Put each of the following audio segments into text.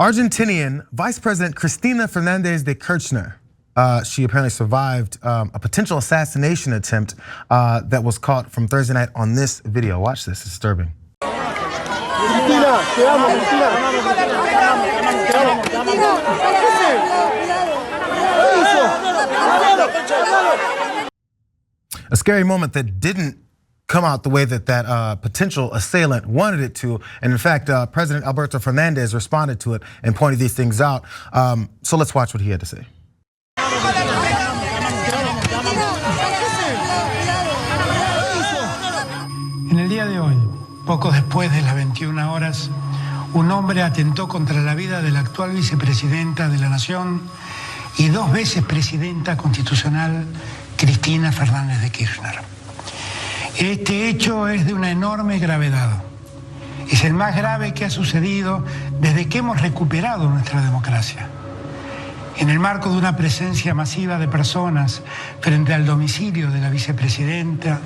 Argentinian Vice President Cristina Fernández de Kirchner. She apparently survived a potential assassination attempt that was caught from Thursday night on this video. Watch this, it's disturbing. A scary moment that didn't come out the way that potential assailant wanted it to. And in fact, President Alberto Fernandez responded to it and pointed these things out. So let's watch what he had to say. En el día de hoy, poco después de las 21 horas, un hombre atentó contra la vida de la actual vicepresidenta de la Nación y 2 veces presidenta constitucional, Cristina Fernández de Kirchner. Este hecho es de una enorme gravedad. Es el más grave que ha sucedido desde que hemos recuperado nuestra democracia. En el marco de una presencia masiva de personas frente al domicilio de la vicepresidenta,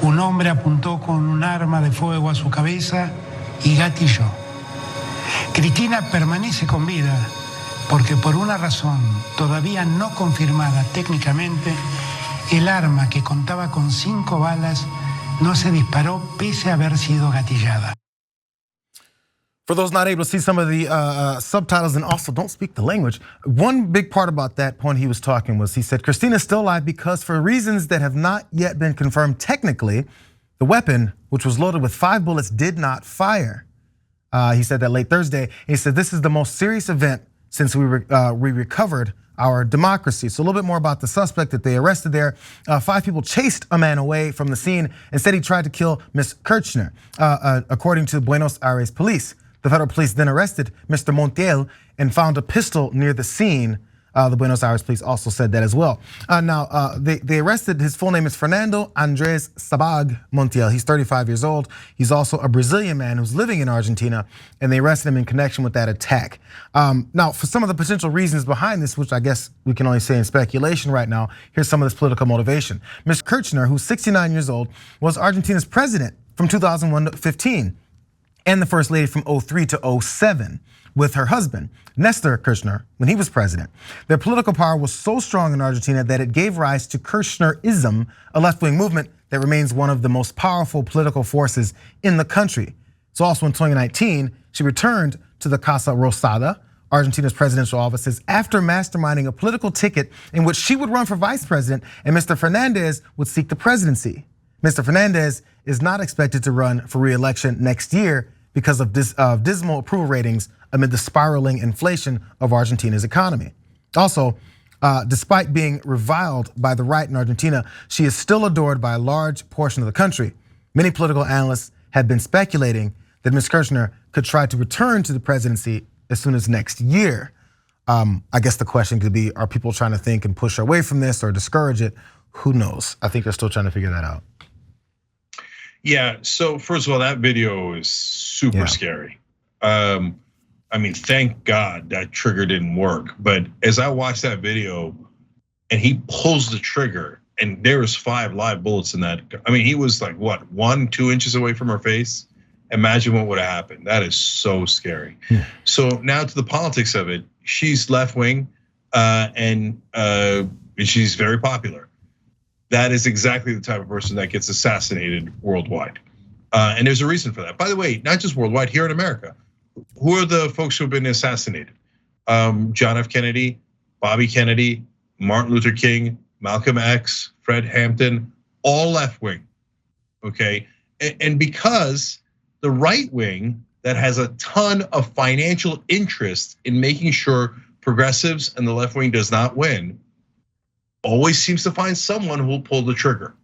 un hombre apuntó con un arma de fuego a su cabeza y gatilló. Cristina permanece con vida porque por una razón todavía no confirmada técnicamente, el arma que contaba con 5 balas no se disparó pese a haber sido gatillada. For those not able to see some of the subtitles and also don't speak the language, one big part about that point he was talking was he said Christina's still alive because for reasons that have not yet been confirmed technically, the weapon, which was loaded with 5 bullets, did not fire. He said that late Thursday. He said this is the most serious event since we recovered our democracy. So a little bit more about the suspect that they arrested there. 5 people chased a man away from the scene and said he tried to kill Ms. Kirchner, according to Buenos Aires police. The federal police then arrested Mr. Montiel and found a pistol near the scene. The Buenos Aires police also said that as well. Now, they arrested, his full name is Fernando Andres Sabag Montiel. He's 35 years old. He's also a Brazilian man who's living in Argentina, and they arrested him in connection with that attack. Now, for some of the potential reasons behind this, which I guess we can only say in speculation right now, here's some of this political motivation. Ms. Kirchner, who's 69 years old, was Argentina's president from 2001 to 15. And the first lady from 03 to 07 with her husband, Nestor Kirchner, when he was president. Their political power was so strong in Argentina that it gave rise to Kirchnerism, a left-wing movement that remains one of the most powerful political forces in the country. So also in 2019, she returned to the Casa Rosada, Argentina's presidential offices, after masterminding a political ticket in which she would run for vice president and Mr. Fernandez would seek the presidency. Mr. Fernandez is not expected to run for re-election next year because of dismal approval ratings amid the spiraling inflation of Argentina's economy. Also, despite being reviled by the right in Argentina, she is still adored by a large portion of the country. Many political analysts have been speculating that Ms. Kirchner could try to return to the presidency as soon as next year. I guess the question could be, are people trying to think and push away from this or discourage it? Who knows? I think they're still trying to figure that out. Yeah, so first of all, that video is super scary. I mean, thank God that trigger didn't work. But as I watched that video and he pulls the trigger and there was 5 live bullets in that. I mean, he was like, what, 1-2 inches away from her face? Imagine what would have happened. That is so scary. So now to the politics of it, she's left wing and she's very popular. That is exactly the type of person that gets assassinated worldwide. And there's a reason for that. By the way, not just worldwide, here in America. Who are the folks who have been assassinated? John F. Kennedy, Bobby Kennedy, Martin Luther King, Malcolm X, Fred Hampton, all left wing, okay? And because the right wing that has a ton of financial interest in making sure progressives and the left wing does not win, always seems to find someone who will pull the trigger.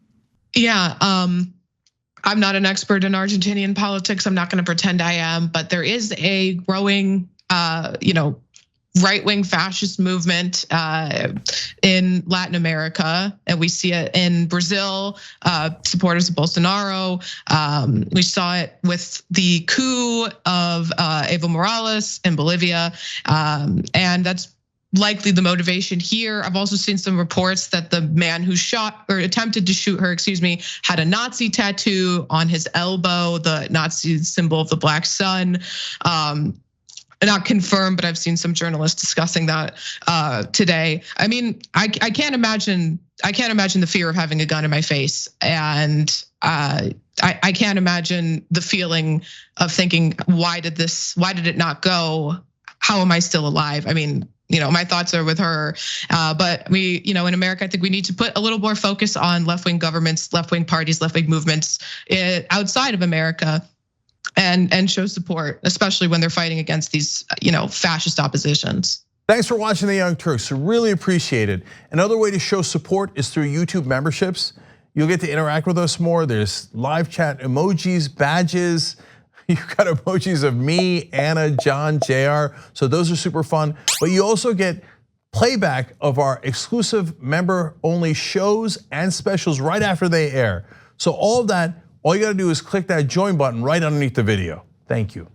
Yeah, I'm not an expert in Argentinian politics. I'm not going to pretend I am, but there is a growing, right-wing fascist movement in Latin America, and we see it in Brazil. Supporters of Bolsonaro. We saw it with the coup of Evo Morales in Bolivia, and that's likely the motivation here. I've also seen some reports that the man who shot or attempted to shoot her, had a Nazi tattoo on his elbow, the Nazi symbol of the Black Sun. not confirmed, but I've seen some journalists discussing that today. I mean, I can't imagine the fear of having a gun in my face, and I can't imagine the feeling of thinking, why did it not go? How am I still alive? I mean, my thoughts are with her, but we, in America, I think we need to put a little more focus on left-wing governments, left-wing parties, left-wing movements outside of America, and show support, especially when they're fighting against these, fascist oppositions. Thanks for watching The Young Turks. Really appreciate it. Another way to show support is through YouTube memberships. You'll get to interact with us more. There's live chat emojis, badges. You've got emojis of me, Anna, John, JR. So those are super fun. But you also get playback of our exclusive member-only shows and specials right after they air. So all of that, all you gotta do is click that join button right underneath the video. Thank you.